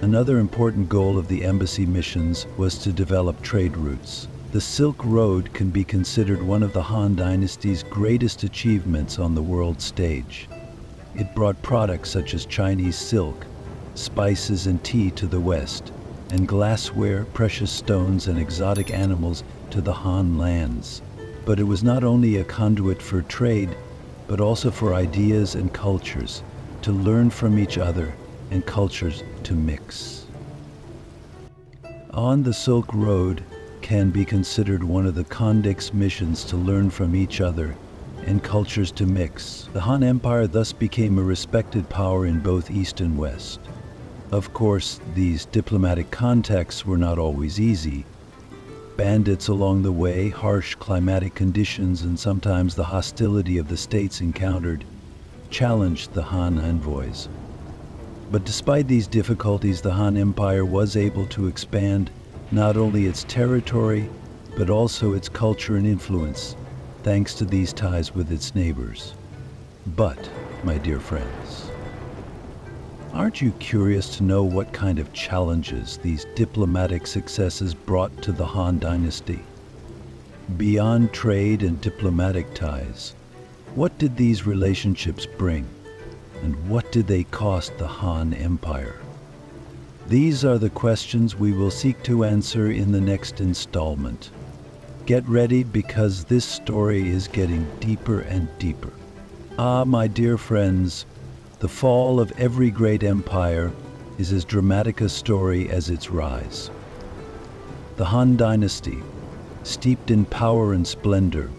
Another important goal of the embassy missions was to develop trade routes. The Silk Road can be considered one of the Han Dynasty's greatest achievements on the world stage. It brought products such as Chinese silk, spices and tea to the West, and glassware, precious stones, and exotic animals to the Han lands. But it was not only a conduit for trade, but also for ideas and cultures, to learn from each other and cultures to mix. On the Silk Road can be considered one of the Khandaq's missions to learn from each other and cultures to mix. The Han Empire thus became a respected power in both East and West. Of course, these diplomatic contacts were not always easy. Bandits along the way, harsh climatic conditions, and sometimes the hostility of the states encountered challenged the Han envoys. But despite these difficulties, the Han Empire was able to expand not only its territory, but also its culture and influence, thanks to these ties with its neighbors. But, my dear friends, aren't you curious to know what kind of challenges these diplomatic successes brought to the Han Dynasty? Beyond trade and diplomatic ties, what did these relationships bring? And what did they cost the Han Empire? These are the questions we will seek to answer in the next installment. Get ready, because this story is getting deeper and deeper. Ah, my dear friends, the fall of every great empire is as dramatic a story as its rise. The Han Dynasty, steeped in power and splendor,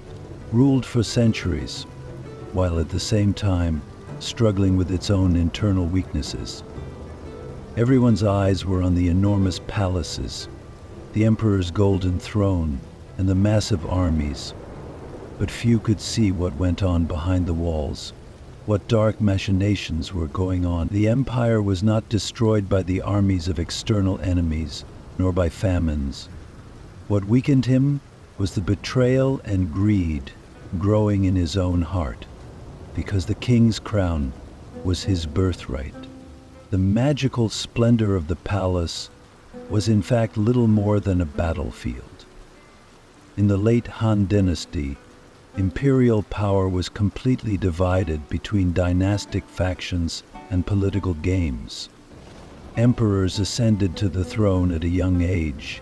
ruled for centuries, while at the same time struggling with its own internal weaknesses. Everyone's eyes were on the enormous palaces, the emperor's golden throne, and the massive armies, but few could see what went on behind the walls, what dark machinations were going on. The empire was not destroyed by the armies of external enemies, nor by famines. What weakened him was the betrayal and greed growing in his own heart, because the king's crown was his birthright. The magical splendor of the palace was in fact little more than a battlefield. In the late Han Dynasty, imperial power was completely divided between dynastic factions and political games. Emperors ascended to the throne at a young age,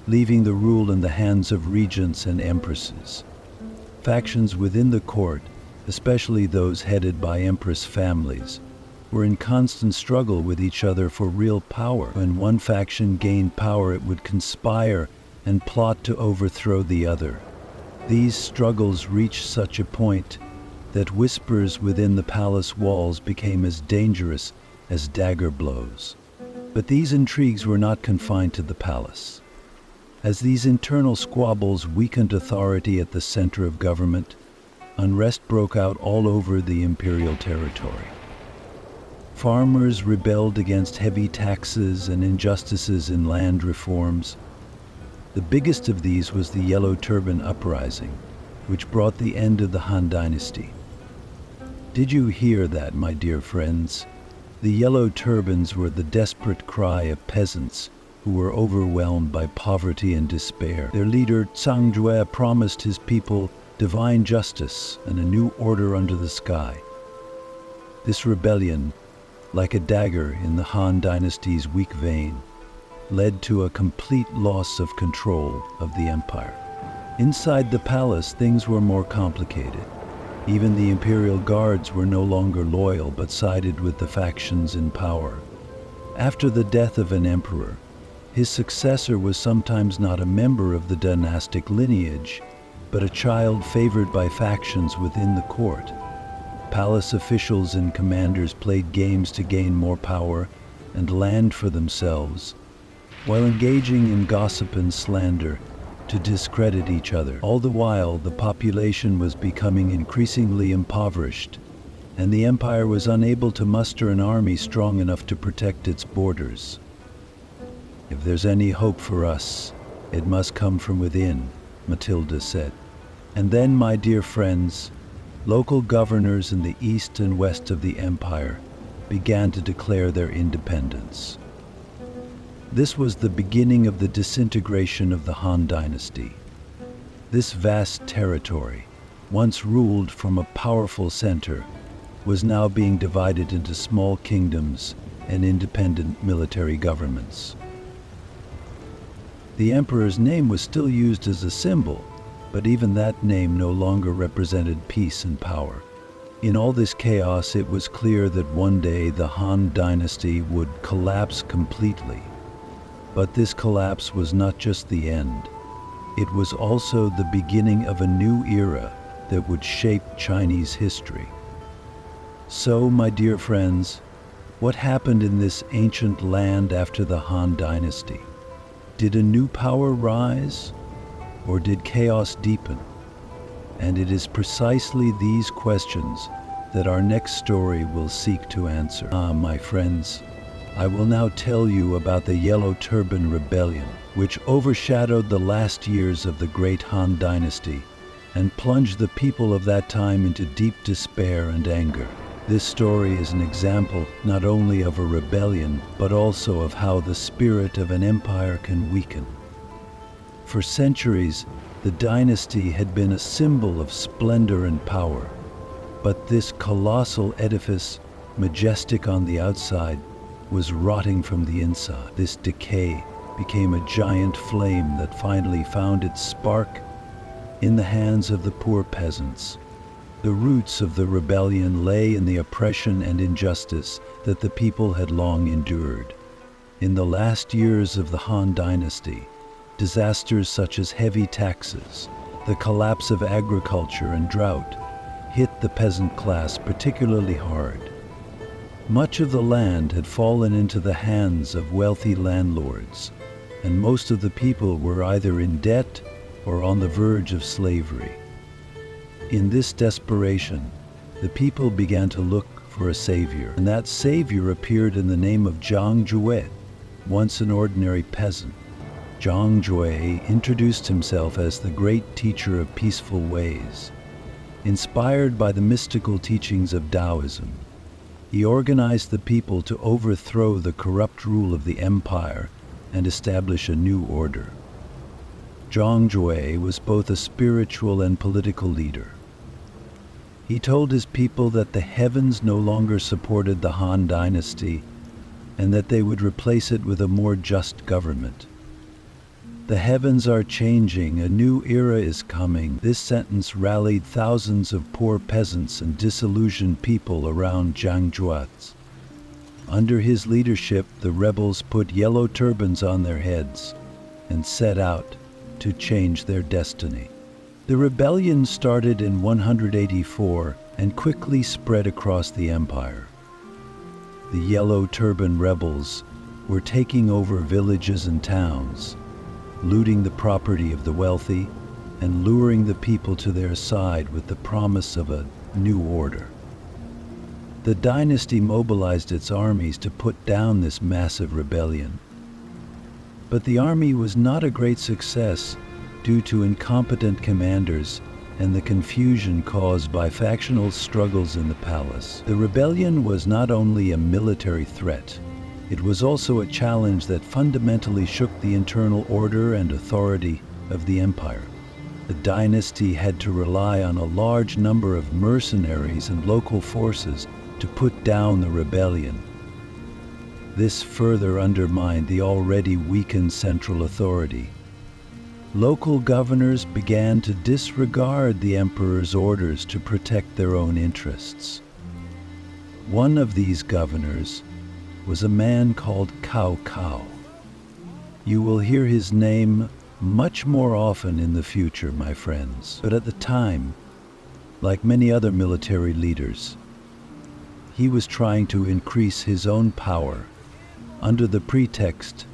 leaving the rule in the hands of regents and empresses. Factions within the court, especially those headed by empress families, were in constant struggle with each other for real power. When one faction gained power, it would conspire and plot to overthrow the other. These struggles reached such a point that whispers within the palace walls became as dangerous as dagger blows. But these intrigues were not confined to the palace. As these internal squabbles weakened authority at the center of government, unrest broke out all over the imperial territory. Farmers rebelled against heavy taxes and injustices in land reforms. The biggest of these was the Yellow Turban Uprising, which brought the end of the Han Dynasty. Did you hear that, my dear friends? The Yellow Turbans were the desperate cry of peasants who were overwhelmed by poverty and despair. Their leader, Zhang promised his people divine justice and a new order under the sky. This rebellion, like a dagger in the Han Dynasty's weak vein, led to a complete loss of control of the empire. Inside the palace, things were more complicated. Even the imperial guards were no longer loyal but sided with the factions in power. After the death of an emperor, his successor was sometimes not a member of the dynastic lineage, but a child favored by factions within the court. Palace officials and commanders played games to gain more power and land for themselves, while engaging in gossip and slander to discredit each other. All the while, the population was becoming increasingly impoverished, and the empire was unable to muster an army strong enough to protect its borders. "If there's any hope for us, it must come from within," Matilda said. And then, my dear friends, local governors in the east and west of the empire began to declare their independence. This was the beginning of the disintegration of the Han Dynasty. This vast territory, once ruled from a powerful center, was now being divided into small kingdoms and independent military governments. The emperor's name was still used as a symbol, but even that name no longer represented peace and power. In all this chaos, it was clear that one day the Han Dynasty would collapse completely. But this collapse was not just the end. It was also the beginning of a new era that would shape Chinese history. So, my dear friends, what happened in this ancient land after the Han Dynasty? Did a new power rise, or did chaos deepen? And it is precisely these questions that our next story will seek to answer. My friends, I will now tell you about the Yellow Turban Rebellion, which overshadowed the last years of the great Han Dynasty and plunged the people of that time into deep despair and anger. This story is an example not only of a rebellion, but also of how the spirit of an empire can weaken. For centuries, the dynasty had been a symbol of splendor and power, but this colossal edifice, majestic on the outside, was rotting from the inside. This decay became a giant flame that finally found its spark in the hands of the poor peasants. The roots of the rebellion lay in the oppression and injustice that the people had long endured. In the last years of the Han Dynasty, disasters such as heavy taxes, the collapse of agriculture, and drought hit the peasant class particularly hard. Much of the land had fallen into the hands of wealthy landlords, and most of the people were either in debt or on the verge of slavery. In this desperation, the people began to look for a savior, and that savior appeared in the name of Zhang Jue, once an ordinary peasant. Zhang Jue introduced himself as the great teacher of peaceful ways. Inspired by the mystical teachings of Taoism, he organized the people to overthrow the corrupt rule of the empire and establish a new order. Zhang Jue was both a spiritual and political leader. He told his people that the heavens no longer supported the Han Dynasty and that they would replace it with a more just government. "The heavens are changing, a new era is coming." This sentence rallied thousands of poor peasants and disillusioned people around Zhang Jue. Under his leadership, the rebels put yellow turbans on their heads and set out to change their destiny. The rebellion started in 184 and quickly spread across the empire. The Yellow Turban rebels were taking over villages and towns, looting the property of the wealthy and luring the people to their side with the promise of a new order. The dynasty mobilized its armies to put down this massive rebellion. But the army was not a great success due to incompetent commanders and the confusion caused by factional struggles in the palace. The rebellion was not only a military threat, It was also a challenge that fundamentally shook the internal order and authority of the empire. The dynasty had to rely on a large number of mercenaries and local forces to put down the rebellion. This further undermined the already weakened central authority. Local governors began to disregard the emperor's orders to protect their own interests. One of these governors was a man called Cao Cao. You will hear his name much more often in the future, my friends. But at the time, like many other military leaders, he was trying to increase his own power under the pretext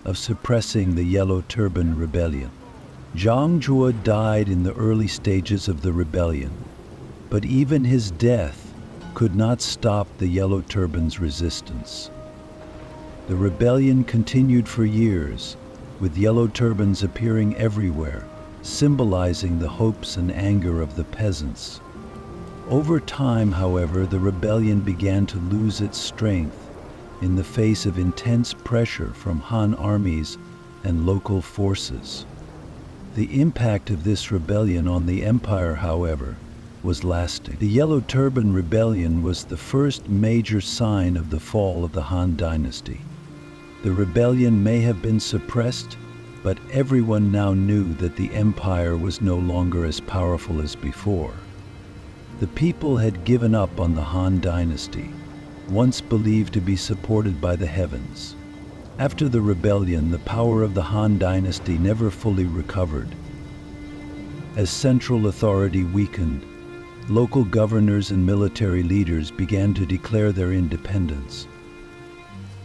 of suppressing the Yellow Turban Rebellion. Zhang Jue died in the early stages of the rebellion, but even his death could not stop the Yellow Turban's resistance. The rebellion continued for years, with yellow turbans appearing everywhere, symbolizing the hopes and anger of the peasants. Over time, however, the rebellion began to lose its strength in the face of intense pressure from Han armies and local forces. The impact of this rebellion on the empire, however, was lasting. The Yellow Turban Rebellion was the first major sign of the fall of the Han Dynasty. The rebellion may have been suppressed, but everyone now knew that the empire was no longer as powerful as before. The people had given up on the Han Dynasty, once believed to be supported by the heavens. After the rebellion, the power of the Han Dynasty never fully recovered. As central authority weakened, local governors and military leaders began to declare their independence.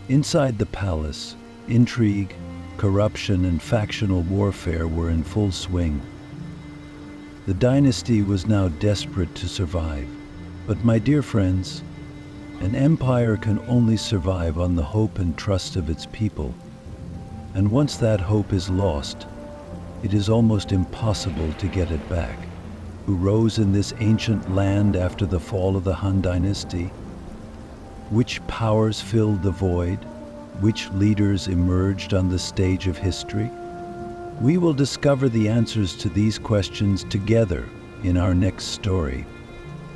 Inside the palace, intrigue, corruption, and factional warfare were in full swing. The dynasty was now desperate to survive. But my dear friends, an empire can only survive on the hope and trust of its people. And once that hope is lost, it is almost impossible to get it back. Who rose in this ancient land after the fall of the Han Dynasty? Which powers filled the void? Which leaders emerged on the stage of history? We will discover the answers to these questions together in our next story,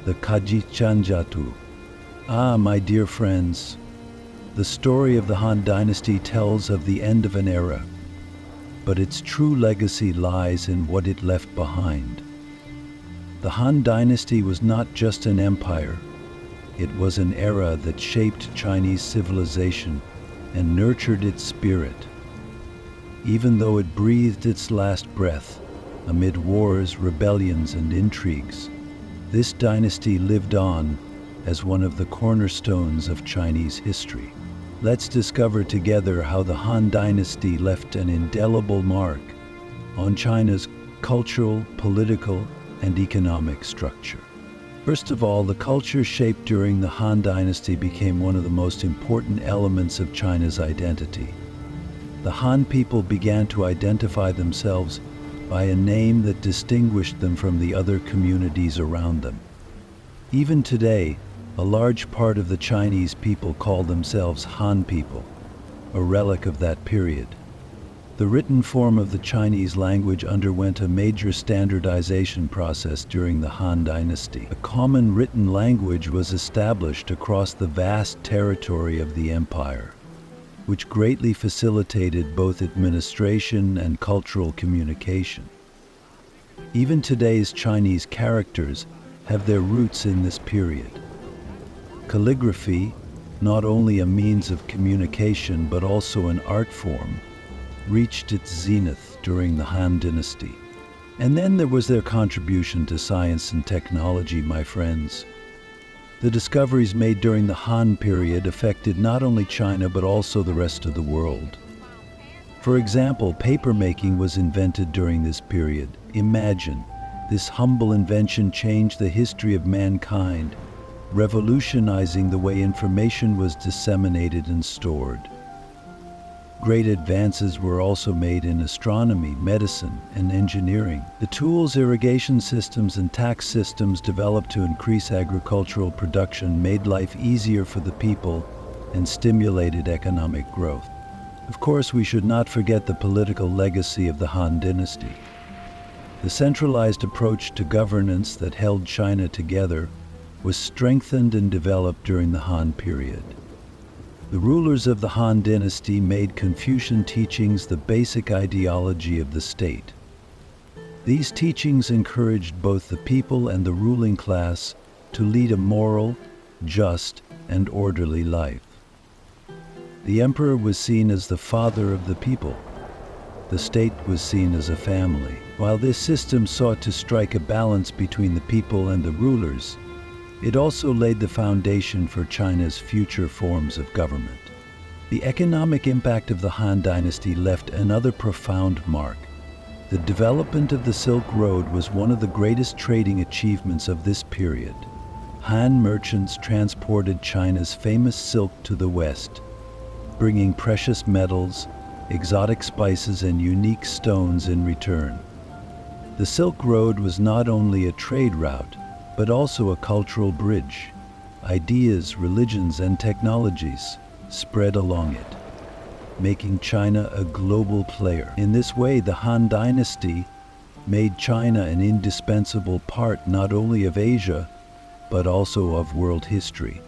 the Kajichanjatu. My dear friends, the story of the Han Dynasty tells of the end of an era, but its true legacy lies in what it left behind. The Han Dynasty was not just an empire, it was an era that shaped Chinese civilization and nurtured its spirit. Even though it breathed its last breath amid wars, rebellions, and intrigues, this dynasty lived on as one of the cornerstones of Chinese history. Let's discover together how the Han Dynasty left an indelible mark on China's cultural, political, and economic structure. First of all, the culture shaped during the Han Dynasty became one of the most important elements of China's identity. The Han people began to identify themselves by a name that distinguished them from the other communities around them. Even today, a large part of the Chinese people call themselves Han people, a relic of that period. The written form of the Chinese language underwent a major standardization process during the Han Dynasty. A common written language was established across the vast territory of the empire, which greatly facilitated both administration and cultural communication. Even today's Chinese characters have their roots in this period. Calligraphy, not only a means of communication but also an art form, reached its zenith during the Han Dynasty. And then there was their contribution to science and technology, my friends. The discoveries made during the Han period affected not only China but also the rest of the world. For example, papermaking was invented during this period. Imagine, this humble invention changed the history of mankind, revolutionizing the way information was disseminated and stored. Great advances were also made in astronomy, medicine, and engineering. The tools, irrigation systems, and tax systems developed to increase agricultural production made life easier for the people and stimulated economic growth. Of course, we should not forget the political legacy of the Han Dynasty. The centralized approach to governance that held China together was strengthened and developed during the Han period. The rulers of the Han Dynasty made Confucian teachings the basic ideology of the state. These teachings encouraged both the people and the ruling class to lead a moral, just, and orderly life. The emperor was seen as the father of the people. The state was seen as a family. While this system sought to strike a balance between the people and the rulers, it also laid the foundation for China's future forms of government. The economic impact of the Han Dynasty left another profound mark. The development of the Silk Road was one of the greatest trading achievements of this period. Han merchants transported China's famous silk to the West, bringing precious metals, exotic spices, and unique stones in return. The Silk Road was not only a trade route, but also a cultural bridge. Ideas, religions, and technologies spread along it, making China a global player. In this way, the Han Dynasty made China an indispensable part not only of Asia, but also of world history.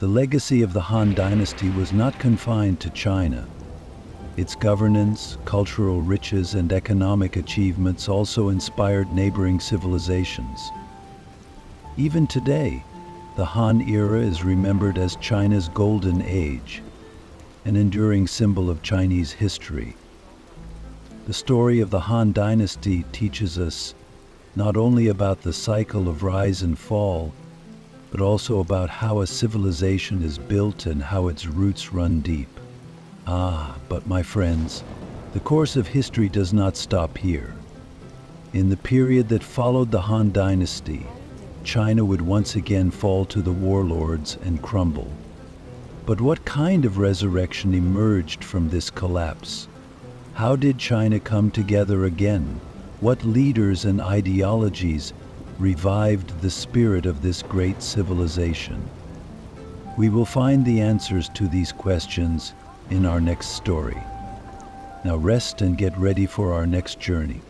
The legacy of the Han Dynasty was not confined to China. Its governance, cultural riches, and economic achievements also inspired neighboring civilizations. Even today, the Han era is remembered as China's golden age, an enduring symbol of Chinese history. The story of the Han Dynasty teaches us not only about the cycle of rise and fall, but also about how a civilization is built and how its roots run deep. But my friends, the course of history does not stop here. In the period that followed the Han Dynasty, China would once again fall to the warlords and crumble. But what kind of resurrection emerged from this collapse? How did China come together again? What leaders and ideologies revived the spirit of this great civilization? We will find the answers to these questions in our next story. Now rest and get ready for our next journey.